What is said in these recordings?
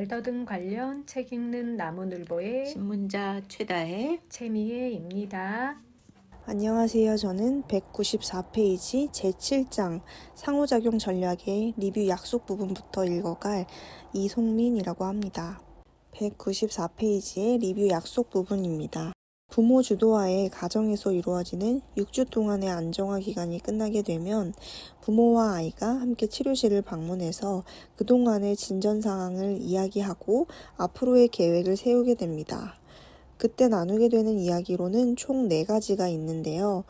말더듬 관련 책 읽는 나무늘보의 신문자 최다혜 최미애입니다. 안녕하세요. 저는 194페이지 제7장 상호작용 전략의 리뷰 약속 부분부터 읽어갈 이송민이라고 합니다. 194페이지의 리뷰 약속 부분입니다. 부모 주도하에 가정에서 이루어지는 6주 동안의 안정화 기간이 끝나게 되면 부모와 아이가 함께 치료실을 방문해서 그동안의 진전 상황을 이야기하고 앞으로의 계획을 세우게 됩니다. 그때 나누게 되는 이야기로는 총 4가지가 있는데요.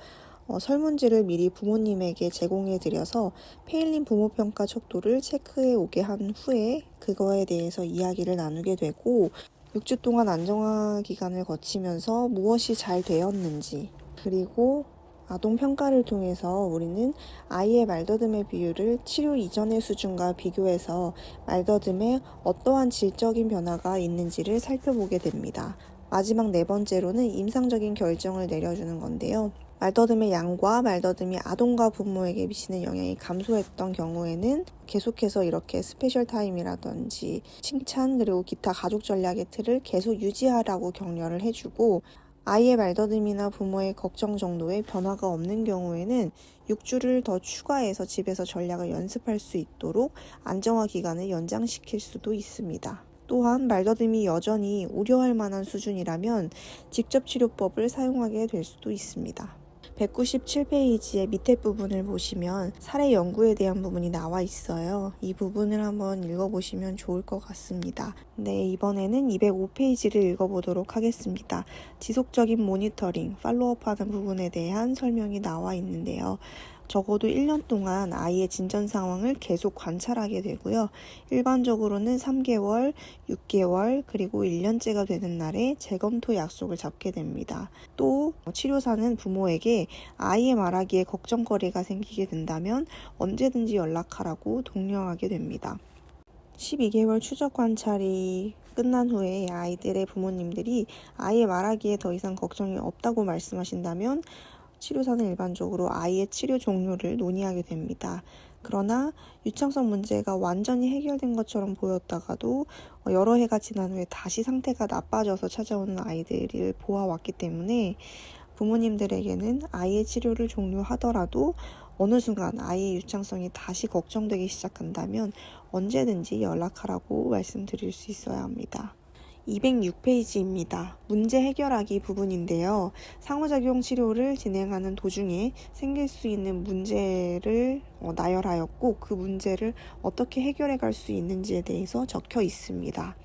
설문지를 미리 부모님에게 제공해 드려서 페일린 부모평가 척도를 체크해 오게 한 후에 그거에 대해서 이야기를 나누게 되고 6주 동안 안정화 기간을 거치면서 무엇이 잘 되었는지, 그리고 아동평가를 통해서 우리는 아이의 말더듬의 비율을 치료 이전의 수준과 비교해서 말더듬에 어떠한 질적인 변화가 있는지를 살펴보게 됩니다. 마지막 4번째로는 임상적인 결정을 내려주는 건데요. 말더듬의 양과 말더듬이 아동과 부모에게 미치는 영향이 감소했던 경우에는 계속해서 이렇게 스페셜 타임이라든지 칭찬 그리고 기타 가족 전략의 틀을 계속 유지하라고 격려를 해주고, 아이의 말더듬이나 부모의 걱정 정도의 변화가 없는 경우에는 6주를 더 추가해서 집에서 전략을 연습할 수 있도록 안정화 기간을 연장시킬 수도 있습니다. 또한 말더듬이 여전히 우려할 만한 수준이라면 직접치료법을 사용하게 될 수도 있습니다. 197페이지의 밑에 부분을 보시면 사례 연구에 대한 부분이 나와 있어요. 이 부분을 한번 읽어보시면 좋을 것 같습니다. 네, 이번에는 205페이지를 읽어보도록 하겠습니다. 지속적인 모니터링, 팔로우업하는 부분에 대한 설명이 나와 있는데요. 적어도 1년 동안 아이의 진전 상황을 계속 관찰하게 되고요. 일반적으로는 3개월, 6개월, 그리고 1년째가 되는 날에 재검토 약속을 잡게 됩니다. 또 치료사는 부모에게 아이의 말하기에 걱정거리가 생기게 된다면 언제든지 연락하라고 독려하게 됩니다. 12개월 추적 관찰이 끝난 후에 아이들의 부모님들이 아이의 말하기에 더 이상 걱정이 없다고 말씀하신다면 치료사는 일반적으로 아이의 치료 종료를 논의하게 됩니다. 그러나 유창성 문제가 완전히 해결된 것처럼 보였다가도 여러 해가 지난 후에 다시 상태가 나빠져서 찾아오는 아이들을 보아왔기 때문에 부모님들에게는 아이의 치료를 종료하더라도 어느 순간 아이의 유창성이 다시 걱정되기 시작한다면 언제든지 연락하라고 말씀드릴 수 있어야 합니다. 206페이지입니다. 문제 해결하기 부분인데요. 상호작용 치료를 진행하는 도중에 생길 수 있는 문제를 나열하였고 그 문제를 어떻게 해결해 갈 수 있는지에 대해서 적혀 있습니다.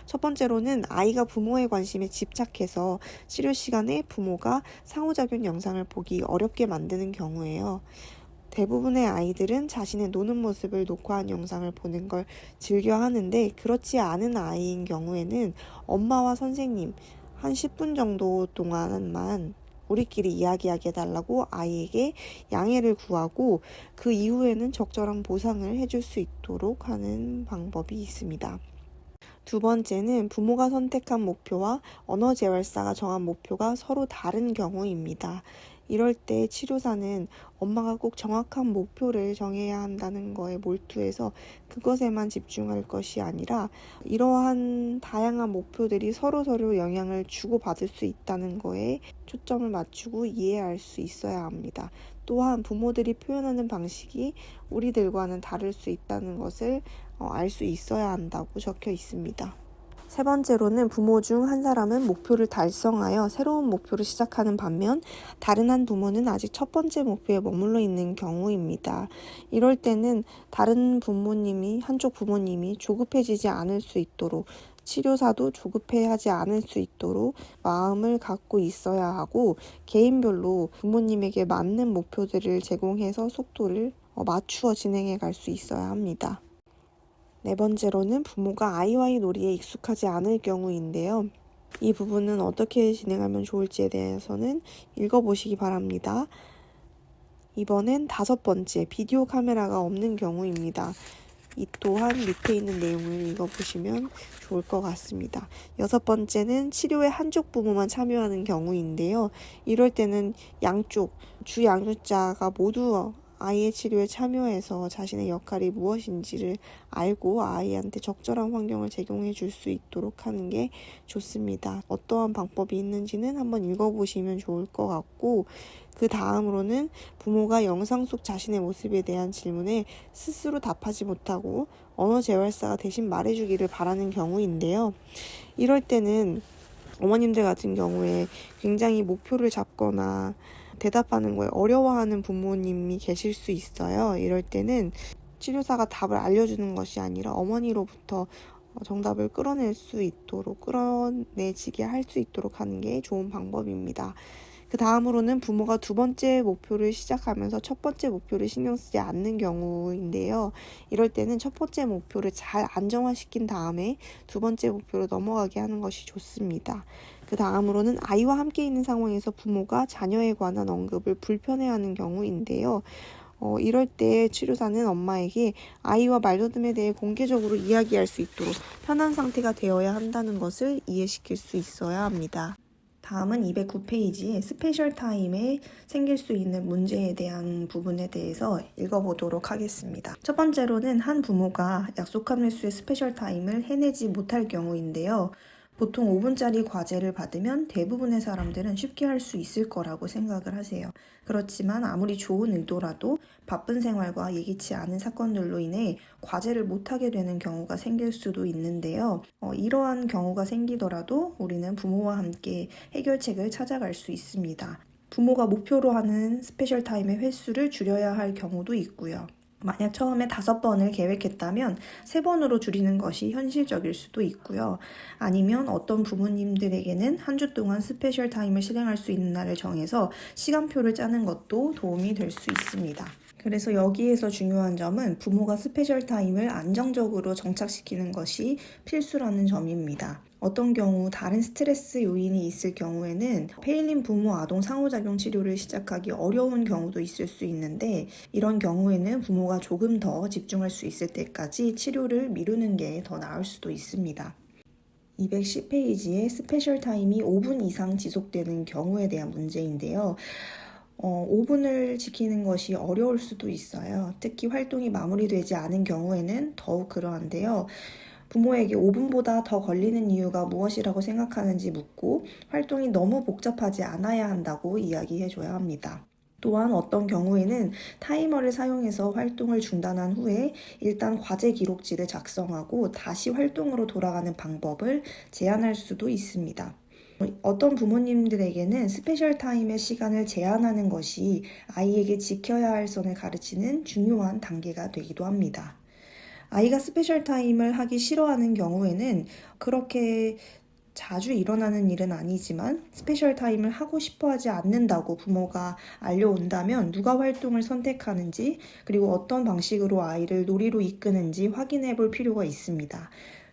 첫 번째로는 아이가 부모의 관심에 집착해서 치료 시간에 부모가 상호작용 영상을 보기 어렵게 만드는 경우예요. 대부분의 아이들은 자신의 노는 모습을 녹화한 영상을 보는 걸 즐겨 하는데, 그렇지 않은 아이인 경우에는 엄마와 선생님 한 10분 정도 동안만 우리끼리 이야기하게 해달라고 아이에게 양해를 구하고 그 이후에는 적절한 보상을 해줄 수 있도록 하는 방법이 있습니다. 두 번째는 부모가 선택한 목표와 언어재활사가 정한 목표가 서로 다른 경우입니다. 이럴 때 치료사는 엄마가 꼭 정확한 목표를 정해야 한다는 거에 몰두해서 그것에만 집중할 것이 아니라 이러한 다양한 목표들이 서로 영향을 주고받을 수 있다는 거에 초점을 맞추고 이해할 수 있어야 합니다. 또한 부모들이 표현하는 방식이 우리들과는 다를 수 있다는 것을 알 수 있어야 한다고 적혀 있습니다. 세 번째로는 부모 중 한 사람은 목표를 달성하여 새로운 목표를 시작하는 반면 다른 한 부모는 아직 첫 번째 목표에 머물러 있는 경우입니다. 이럴 때는 다른 부모님이, 한쪽 부모님이 조급해지지 않을 수 있도록, 치료사도 조급해하지 않을 수 있도록 마음을 갖고 있어야 하고, 개인별로 부모님에게 맞는 목표들을 제공해서 속도를 맞추어 진행해 갈 수 있어야 합니다. 네 번째로는 부모가 아이와의 놀이에 익숙하지 않을 경우인데요. 이 부분은 어떻게 진행하면 좋을지에 대해서는 읽어보시기 바랍니다. 이번엔 5번째, 비디오 카메라가 없는 경우입니다. 이 또한 밑에 있는 내용을 읽어보시면 좋을 것 같습니다. 6번째는 치료에 한쪽 부모만 참여하는 경우인데요. 이럴 때는 양쪽, 주 양육자가 모두 아이의 치료에 참여해서 자신의 역할이 무엇인지를 알고 아이한테 적절한 환경을 제공해 줄 수 있도록 하는 게 좋습니다. 어떠한 방법이 있는지는 한번 읽어보시면 좋을 것 같고, 그 다음으로는 부모가 영상 속 자신의 모습에 대한 질문에 스스로 답하지 못하고 언어재활사가 대신 말해주기를 바라는 경우인데요. 이럴 때는 어머님들 같은 경우에 굉장히 목표를 잡거나 대답하는 거에 어려워하는 부모님이 계실 수 있어요. 이럴 때는 치료사가 답을 알려주는 것이 아니라 어머니로부터 정답을 끌어내지게 할 수 있도록 하는 게 좋은 방법입니다. 그 다음으로는 부모가 두 번째 목표를 시작하면서 첫 번째 목표를 신경 쓰지 않는 경우인데요. 이럴 때는 첫 번째 목표를 잘 안정화시킨 다음에 두 번째 목표로 넘어가게 하는 것이 좋습니다. 그 다음으로는 아이와 함께 있는 상황에서 부모가 자녀에 관한 언급을 불편해하는 경우인데요. 이럴 때 치료사는 엄마에게 아이와 말더듬에 대해 공개적으로 이야기할 수 있도록 편한 상태가 되어야 한다는 것을 이해시킬 수 있어야 합니다. 다음은 209페이지에 스페셜 타임에 생길 수 있는 문제에 대한 부분에 대해서 읽어보도록 하겠습니다. 첫 번째로는 한 부모가 약속한 횟수의 스페셜 타임을 해내지 못할 경우인데요. 보통 5분짜리 과제를 받으면 대부분의 사람들은 쉽게 할 수 있을 거라고 생각을 하세요. 그렇지만 아무리 좋은 의도라도 바쁜 생활과 예기치 않은 사건들로 인해 과제를 못하게 되는 경우가 생길 수도 있는데요. 이러한 경우가 생기더라도 우리는 부모와 함께 해결책을 찾아갈 수 있습니다. 부모가 목표로 하는 스페셜 타임의 횟수를 줄여야 할 경우도 있고요. 만약 처음에 5번을 계획했다면 3번으로 줄이는 것이 현실적일 수도 있고요. 아니면 어떤 부모님들에게는 한 주 동안 스페셜 타임을 실행할 수 있는 날을 정해서 시간표를 짜는 것도 도움이 될 수 있습니다. 그래서 여기에서 중요한 점은 부모가 스페셜 타임을 안정적으로 정착시키는 것이 필수라는 점입니다. 어떤 경우 다른 스트레스 요인이 있을 경우에는 페일린 부모 아동 상호작용 치료를 시작하기 어려운 경우도 있을 수 있는데, 이런 경우에는 부모가 조금 더 집중할 수 있을 때까지 치료를 미루는 게 더 나을 수도 있습니다. 210페이지에 스페셜 타임이 5분 이상 지속되는 경우에 대한 문제인데요. 5분을 지키는 것이 어려울 수도 있어요. 특히 활동이 마무리되지 않은 경우에는 더욱 그러한데요. 부모에게 5분보다 더 걸리는 이유가 무엇이라고 생각하는지 묻고 활동이 너무 복잡하지 않아야 한다고 이야기해줘야 합니다. 또한 어떤 경우에는 타이머를 사용해서 활동을 중단한 후에 일단 과제 기록지를 작성하고 다시 활동으로 돌아가는 방법을 제안할 수도 있습니다. 어떤 부모님들에게는 스페셜 타임의 시간을 제한하는 것이 아이에게 지켜야 할 선을 가르치는 중요한 단계가 되기도 합니다. 아이가 스페셜 타임을 하기 싫어하는 경우에는 그렇게 자주 일어나는 일은 아니지만 스페셜 타임을 하고 싶어 하지 않는다고 부모가 알려온다면 누가 활동을 선택하는지, 그리고 어떤 방식으로 아이를 놀이로 이끄는지 확인해 볼 필요가 있습니다.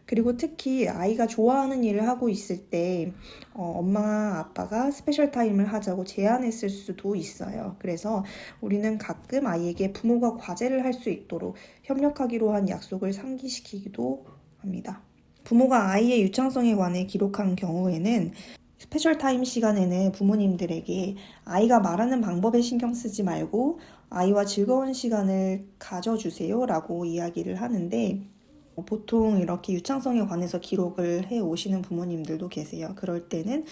그리고 특히 아이가 좋아하는 일을 하고 있을 때 엄마 아빠가 스페셜 타임을 하자고 제안했을 수도 있어요. 그래서 우리는 가끔 아이에게 부모가 과제를 할 수 있도록 협력하기로 한 약속을 상기시키기도 합니다. 부모가 아이의 유창성에 관해 기록한 경우에는 스페셜 타임 시간에는 부모님들에게 아이가 말하는 방법에 신경 쓰지 말고 아이와 즐거운 시간을 가져주세요 라고 이야기를 하는데, 보통 이렇게 유창성에 관해서 기록을 해 오시는 부모님들도 계세요. 그럴 때는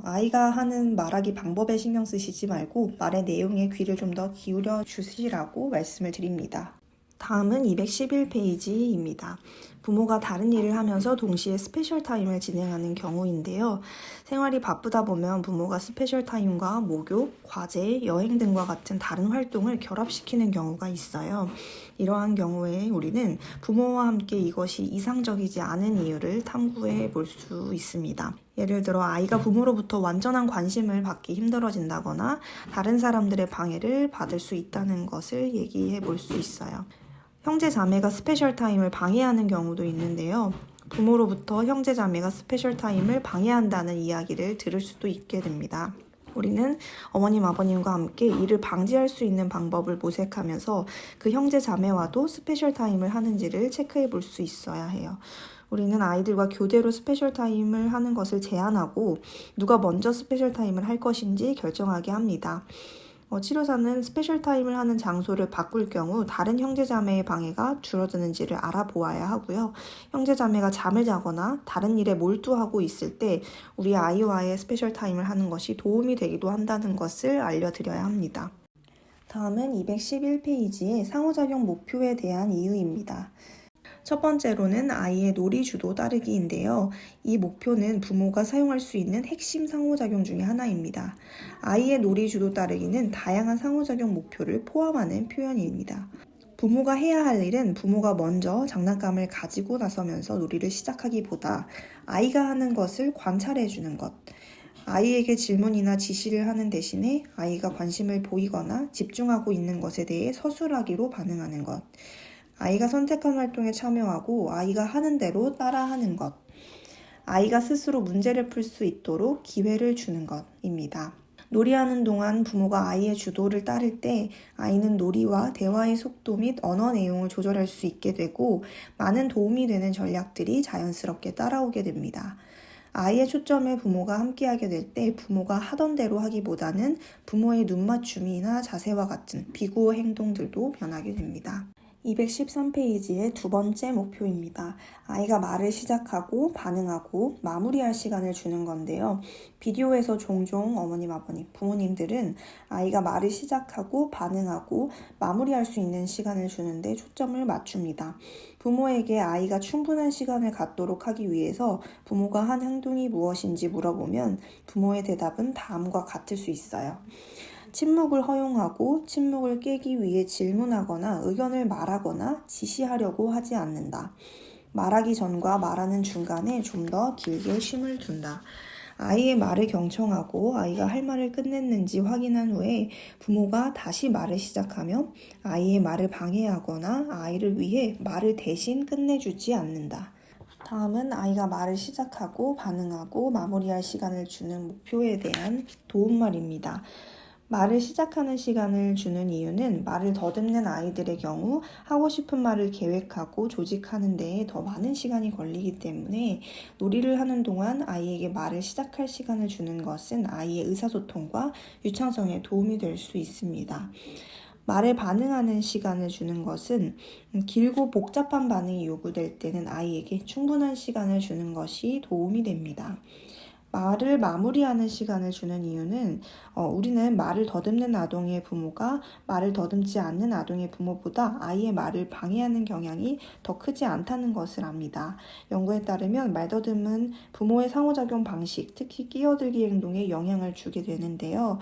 아이가 하는 말하기 방법에 신경 쓰시지 말고 말의 내용에 귀를 좀 더 기울여 주시라고 말씀을 드립니다. 다음은 211페이지입니다. 부모가 다른 일을 하면서 동시에 스페셜 타임을 진행하는 경우인데요. 생활이 바쁘다 보면 부모가 스페셜 타임과 목욕, 과제, 여행 등과 같은 다른 활동을 결합시키는 경우가 있어요. 이러한 경우에 우리는 부모와 함께 이것이 이상적이지 않은 이유를 탐구해 볼 수 있습니다. 예를 들어 아이가 부모로부터 완전한 관심을 받기 힘들어진다거나 다른 사람들의 방해를 받을 수 있다는 것을 얘기해 볼 수 있어요. 형제 자매가 스페셜 타임을 방해하는 경우도 있는데요. 부모로부터 형제 자매가 스페셜 타임을 방해한다는 이야기를 들을 수도 있게 됩니다. 우리는 어머님, 아버님과 함께 이를 방지할 수 있는 방법을 모색하면서 그 형제 자매와도 스페셜 타임을 하는지를 체크해 볼 수 있어야 해요. 우리는 아이들과 교대로 스페셜 타임을 하는 것을 제안하고 누가 먼저 스페셜 타임을 할 것인지 결정하게 합니다. 치료사는 스페셜 타임을 하는 장소를 바꿀 경우 다른 형제자매의 방해가 줄어드는지를 알아보아야 하고요. 형제자매가 잠을 자거나 다른 일에 몰두하고 있을 때 우리 아이와의 스페셜 타임을 하는 것이 도움이 되기도 한다는 것을 알려드려야 합니다. 다음은 211페이지의 상호작용 목표에 대한 이유입니다. 첫 번째로는 아이의 놀이 주도 따르기인데요. 이 목표는 부모가 사용할 수 있는 핵심 상호작용 중에 하나입니다. 아이의 놀이 주도 따르기는 다양한 상호작용 목표를 포함하는 표현입니다. 부모가 해야 할 일은 부모가 먼저 장난감을 가지고 나서면서 놀이를 시작하기보다 아이가 하는 것을 관찰해 주는 것, 아이에게 질문이나 지시를 하는 대신에 아이가 관심을 보이거나 집중하고 있는 것에 대해 서술하기로 반응하는 것, 아이가 선택한 활동에 참여하고 아이가 하는 대로 따라하는 것, 아이가 스스로 문제를 풀 수 있도록 기회를 주는 것입니다. 놀이하는 동안 부모가 아이의 주도를 따를 때 아이는 놀이와 대화의 속도 및 언어 내용을 조절할 수 있게 되고 많은 도움이 되는 전략들이 자연스럽게 따라오게 됩니다. 아이의 초점에 부모가 함께하게 될 때 부모가 하던 대로 하기보다는 부모의 눈맞춤이나 자세와 같은 비구어 행동들도 변하게 됩니다. 213페이지의 두 번째 목표입니다. 아이가 말을 시작하고 반응하고 마무리할 시간을 주는 건데요. 비디오에서 종종 어머님, 아버님, 부모님들은 아이가 말을 시작하고 반응하고 마무리할 수 있는 시간을 주는데 초점을 맞춥니다. 부모에게 아이가 충분한 시간을 갖도록 하기 위해서 부모가 한 행동이 무엇인지 물어보면 부모의 대답은 다음과 같을 수 있어요. 침묵을 허용하고 침묵을 깨기 위해 질문하거나 의견을 말하거나 지시하려고 하지 않는다. 말하기 전과 말하는 중간에 좀 더 길게 쉼을 둔다. 아이의 말을 경청하고 아이가 할 말을 끝냈는지 확인한 후에 부모가 다시 말을 시작하며 아이의 말을 방해하거나 아이를 위해 말을 대신 끝내주지 않는다. 다음은 아이가 말을 시작하고 반응하고 마무리할 시간을 주는 목표에 대한 도움말입니다. 말을 시작하는 시간을 주는 이유는 말을 더듬는 아이들의 경우 하고 싶은 말을 계획하고 조직하는 데에 더 많은 시간이 걸리기 때문에 놀이를 하는 동안 아이에게 말을 시작할 시간을 주는 것은 아이의 의사소통과 유창성에 도움이 될 수 있습니다. 말에 반응하는 시간을 주는 것은 길고 복잡한 반응이 요구될 때는 아이에게 충분한 시간을 주는 것이 도움이 됩니다. 말을 마무리하는 시간을 주는 이유는 우리는 말을 더듬는 아동의 부모가 말을 더듬지 않는 아동의 부모보다 아이의 말을 방해하는 경향이 더 크지 않다는 것을 압니다. 연구에 따르면 말더듬은 부모의 상호작용 방식, 특히 끼어들기 행동에 영향을 주게 되는데요.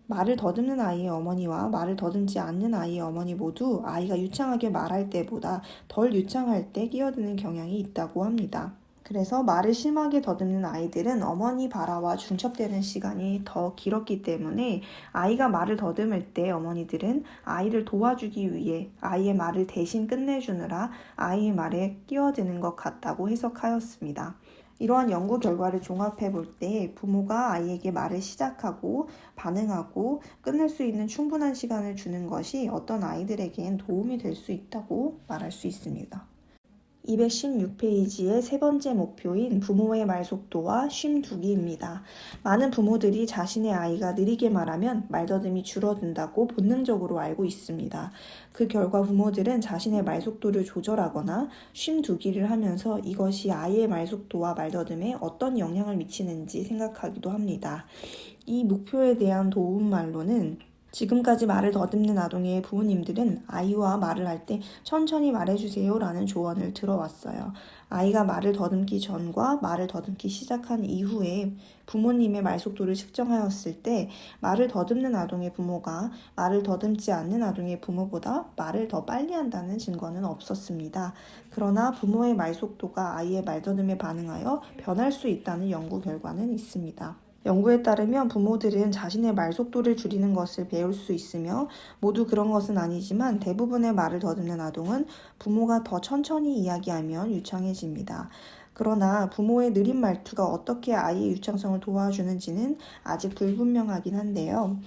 말을 더듬는 아이의 어머니와 말을 더듬지 않는 아이의 어머니 모두 아이가 유창하게 말할 때보다 덜 유창할 때 끼어드는 경향이 있다고 합니다. 그래서 말을 심하게 더듬는 아이들은 어머니 발화와 중첩되는 시간이 더 길었기 때문에 아이가 말을 더듬을 때 어머니들은 아이를 도와주기 위해 아이의 말을 대신 끝내주느라 아이의 말에 끼어드는 것 같다고 해석하였습니다. 이러한 연구 결과를 종합해 볼 때 부모가 아이에게 말을 시작하고 반응하고 끝낼 수 있는 충분한 시간을 주는 것이 어떤 아이들에겐 도움이 될 수 있다고 말할 수 있습니다. 216페이지의 세 번째 목표인 부모의 말 속도와 쉼 두기입니다. 많은 부모들이 자신의 아이가 느리게 말하면 말더듬이 줄어든다고 본능적으로 알고 있습니다. 그 결과 부모들은 자신의 말 속도를 조절하거나 쉼 두기를 하면서 이것이 아이의 말 속도와 말더듬에 어떤 영향을 미치는지 생각하기도 합니다. 이 목표에 대한 도움말로는 지금까지 말을 더듬는 아동의 부모님들은 아이와 말을 할 때 천천히 말해주세요 라는 조언을 들어왔어요. 아이가 말을 더듬기 전과 말을 더듬기 시작한 이후에 부모님의 말 속도를 측정하였을 때 말을 더듬는 아동의 부모가 말을 더듬지 않는 아동의 부모보다 말을 더 빨리 한다는 증거는 없었습니다. 그러나 부모의 말 속도가 아이의 말더듬에 반응하여 변할 수 있다는 연구 결과는 있습니다. 연구에 따르면 부모들은 자신의 말 속도를 줄이는 것을 배울 수 있으며 모두 그런 것은 아니지만 대부분의 말을 더듬는 아동은 부모가 더 천천히 이야기하면 유창해집니다. 그러나 부모의 느린 말투가 어떻게 아이의 유창성을 도와주는지는 아직 불분명하긴 한데요.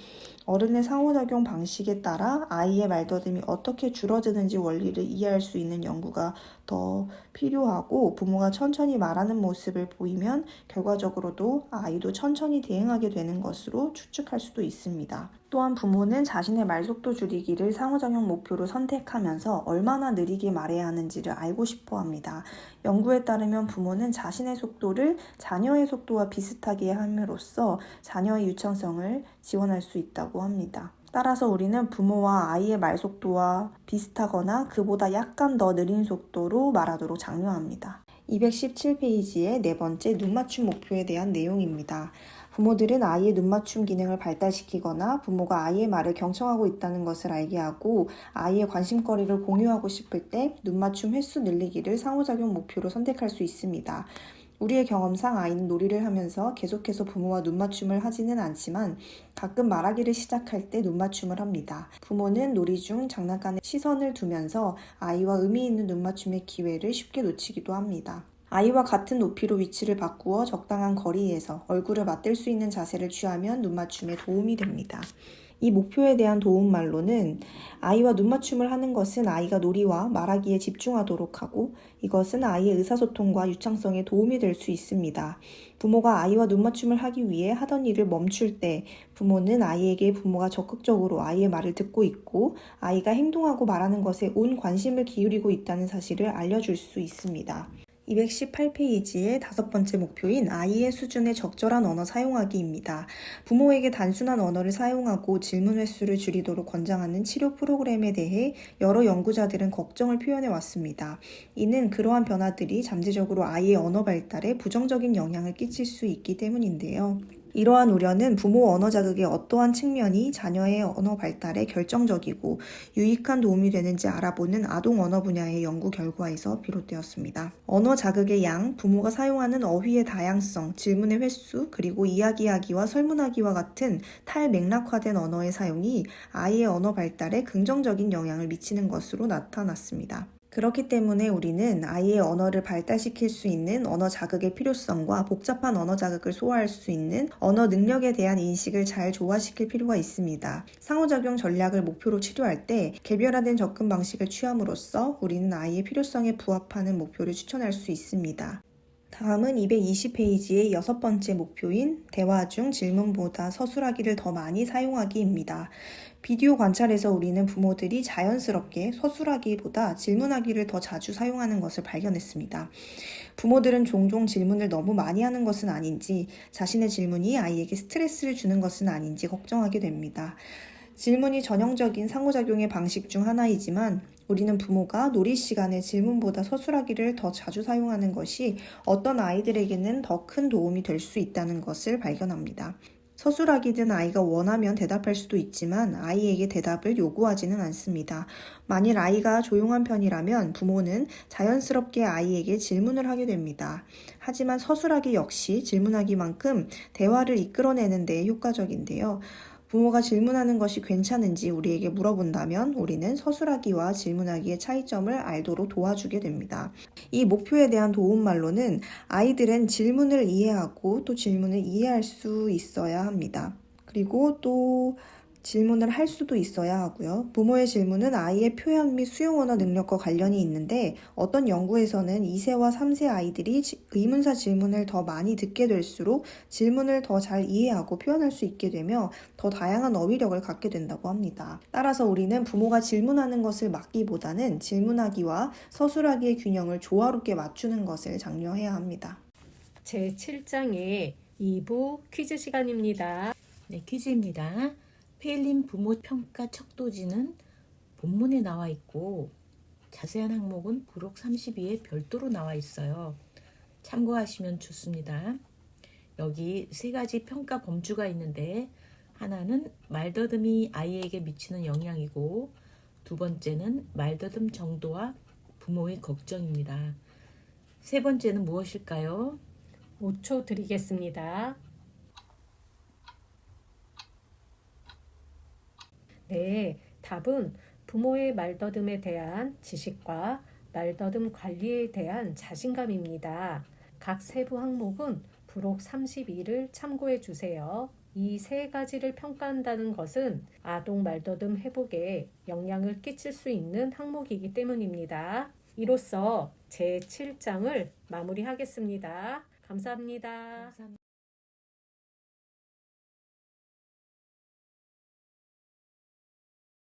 어른의 상호작용 방식에 따라 아이의 말더듬이 어떻게 줄어드는지 원리를 이해할 수 있는 연구가 더 필요하고 부모가 천천히 말하는 모습을 보이면 결과적으로도 아이도 천천히 대응하게 되는 것으로 추측할 수도 있습니다. 또한 부모는 자신의 말속도 줄이기를 상호작용 목표로 선택하면서 얼마나 느리게 말해야 하는지를 알고 싶어 합니다. 연구에 따르면 부모는 자신의 속도를 자녀의 속도와 비슷하게 함으로써 자녀의 유창성을 지원할 수 있다고 합니다. 따라서 우리는 부모와 아이의 말속도와 비슷하거나 그보다 약간 더 느린 속도로 말하도록 장려합니다. 217페이지의 네 번째 눈맞춤 목표에 대한 내용입니다. 부모들은 아이의 눈맞춤 기능을 발달시키거나 부모가 아이의 말을 경청하고 있다는 것을 알게 하고 아이의 관심거리를 공유하고 싶을 때 눈맞춤 횟수 늘리기를 상호작용 목표로 선택할 수 있습니다. 우리의 경험상 아이는 놀이를 하면서 계속해서 부모와 눈맞춤을 하지는 않지만 가끔 말하기를 시작할 때 눈맞춤을 합니다. 부모는 놀이 중 장난감에 시선을 두면서 아이와 의미 있는 눈맞춤의 기회를 쉽게 놓치기도 합니다. 아이와 같은 높이로 위치를 바꾸어 적당한 거리에서 얼굴을 맞댈 수 있는 자세를 취하면 눈맞춤에 도움이 됩니다. 이 목표에 대한 도움말로는 아이와 눈맞춤을 하는 것은 아이가 놀이와 말하기에 집중하도록 하고 이것은 아이의 의사소통과 유창성에 도움이 될 수 있습니다. 부모가 아이와 눈맞춤을 하기 위해 하던 일을 멈출 때 부모는 아이에게 부모가 적극적으로 아이의 말을 듣고 있고 아이가 행동하고 말하는 것에 온 관심을 기울이고 있다는 사실을 알려줄 수 있습니다. 218페이지의 다섯 번째 목표인 아이의 수준에 적절한 언어 사용하기입니다. 부모에게 단순한 언어를 사용하고 질문 횟수를 줄이도록 권장하는 치료 프로그램에 대해 여러 연구자들은 걱정을 표현해 왔습니다. 이는 그러한 변화들이 잠재적으로 아이의 언어 발달에 부정적인 영향을 끼칠 수 있기 때문인데요. 이러한 우려는 부모 언어 자극의 어떠한 측면이 자녀의 언어 발달에 결정적이고 유익한 도움이 되는지 알아보는 아동 언어 분야의 연구 결과에서 비롯되었습니다. 언어 자극의 양, 부모가 사용하는 어휘의 다양성, 질문의 횟수, 그리고 이야기하기와 설문하기와 같은 탈맥락화된 언어의 사용이 아이의 언어 발달에 긍정적인 영향을 미치는 것으로 나타났습니다. 그렇기 때문에 우리는 아이의 언어를 발달시킬 수 있는 언어 자극의 필요성과 복잡한 언어 자극을 소화할 수 있는 언어 능력에 대한 인식을 잘 조화시킬 필요가 있습니다. 상호작용 전략을 목표로 치료할 때 개별화된 접근 방식을 취함으로써 우리는 아이의 필요성에 부합하는 목표를 추천할 수 있습니다. 다음은 220페이지의 여섯 번째 목표인 대화 중 질문보다 서술하기를 더 많이 사용하기입니다. 비디오 관찰에서 우리는 부모들이 자연스럽게 서술하기보다 질문하기를 더 자주 사용하는 것을 발견했습니다. 부모들은 종종 질문을 너무 많이 하는 것은 아닌지 자신의 질문이 아이에게 스트레스를 주는 것은 아닌지 걱정하게 됩니다. 질문이 전형적인 상호작용의 방식 중 하나이지만 우리는 부모가 놀이 시간에 질문보다 서술하기를 더 자주 사용하는 것이 어떤 아이들에게는 더 큰 도움이 될 수 있다는 것을 발견합니다. 서술하기든 아이가 원하면 대답할 수도 있지만 아이에게 대답을 요구하지는 않습니다. 만일 아이가 조용한 편이라면 부모는 자연스럽게 아이에게 질문을 하게 됩니다. 하지만 서술하기 역시 질문하기만큼 대화를 이끌어내는 데 효과적인데요. 부모가 질문하는 것이 괜찮은지 우리에게 물어본다면 우리는 서술하기와 질문하기의 차이점을 알도록 도와주게 됩니다. 이 목표에 대한 도움말로는 아이들은 질문을 이해하고 또 질문을 이해할 수 있어야 합니다. 그리고 또 질문을 할 수도 있어야 하고요. 부모의 질문은 아이의 표현 및 수용 언어 능력과 관련이 있는데 어떤 연구에서는 2세와 3세 아이들이 의문사 질문을 더 많이 듣게 될수록 질문을 더 잘 이해하고 표현할 수 있게 되며 더 다양한 어휘력을 갖게 된다고 합니다. 따라서 우리는 부모가 질문하는 것을 막기보다는 질문하기와 서술하기의 균형을 조화롭게 맞추는 것을 장려해야 합니다. 제7장의 2부 퀴즈 시간입니다. 네, 퀴즈입니다. 페일린 부모 평가 척도지는 본문에 나와 있고 자세한 항목은 부록 32에 별도로 나와 있어요. 참고하시면 좋습니다. 여기 세 가지 평가 범주가 있는데 하나는 말더듬이 아이에게 미치는 영향이고 두 번째는 말더듬 정도와 부모의 걱정입니다. 세 번째는 무엇일까요? 5초 드리겠습니다. 네, 답은 부모의 말더듬에 대한 지식과 말더듬 관리에 대한 자신감입니다. 각 세부 항목은 부록 32를 참고해 주세요. 이 세 가지를 평가한다는 것은 아동 말더듬 회복에 영향을 끼칠 수 있는 항목이기 때문입니다. 이로써 제7장을 마무리하겠습니다. 감사합니다.